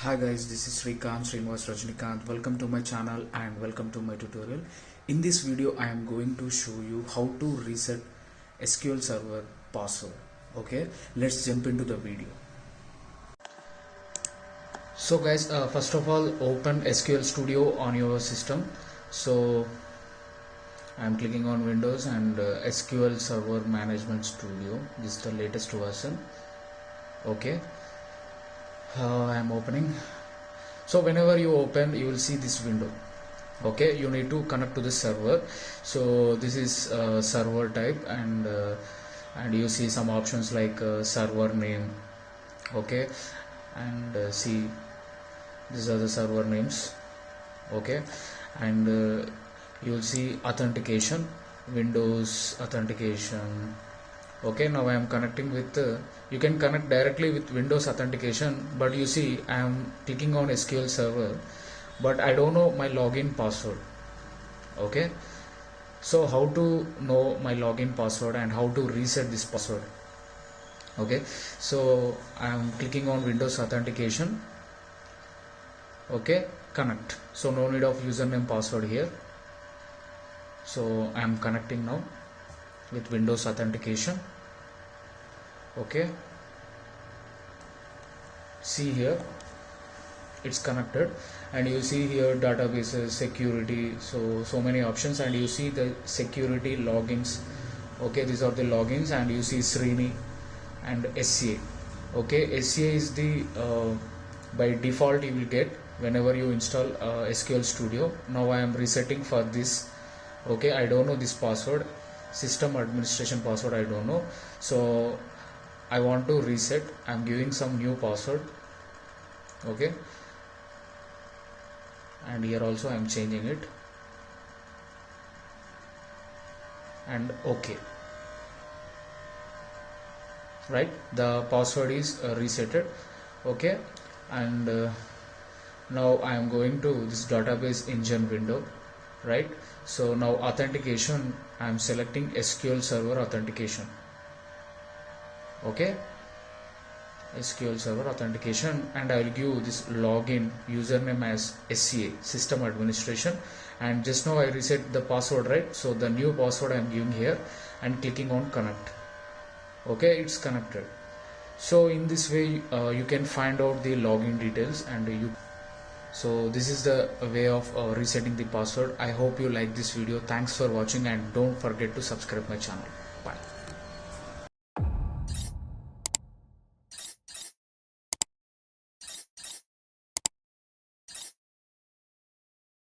Hi guys, this is Srinivas. Welcome to my channel and welcome to my tutorial. In this video I am going to show you how to reset SQL Server password. Okay, let's jump into the video. So guys, first of all, open SQL Studio on your system. So I am clicking on Windows and SQL Server Management Studio. This is the latest version. Okay, I am opening. So whenever you open, you will see this window. Okay, you need to connect to the server. So this is server type, and you see some options like server name. Okay, and see, these are the server names. Okay, and you will see authentication, Windows authentication. Okay, now I am connecting with you can connect directly with Windows authentication, but you see I am clicking on SQL Server, but I don't know my login password. Okay, so how to know my login password and how to reset this password? Okay, so I am clicking on Windows authentication. Okay, connect. So no need of username password here. So I am connecting now with Windows authentication. Okay, see here, it's connected, and you see here databases, security, so many options, and you see the security logins. Okay, these are the logins, and you see Srini and SCA. Okay, SCA is the by default you will get whenever you install SQL Studio. Now I am resetting for this. Okay, I don't know this password, system administration password, I don't know, so I want to reset. I'm giving some new password. Okay, and here also I'm changing it, and okay, right, the password is resetted. Okay, and now I am going to this database engine window, right? So now authentication, I am selecting SQL Server authentication. Okay, SQL Server authentication, and I will give this login username as SCA, system administration, and just now I reset the password, right? So the new password I am giving here and clicking on connect. Okay, it's connected. So in this way you can find out the login details, and so this is the way of resetting the password. I hope you like this video. Thanks for watching, and don't forget to subscribe my channel.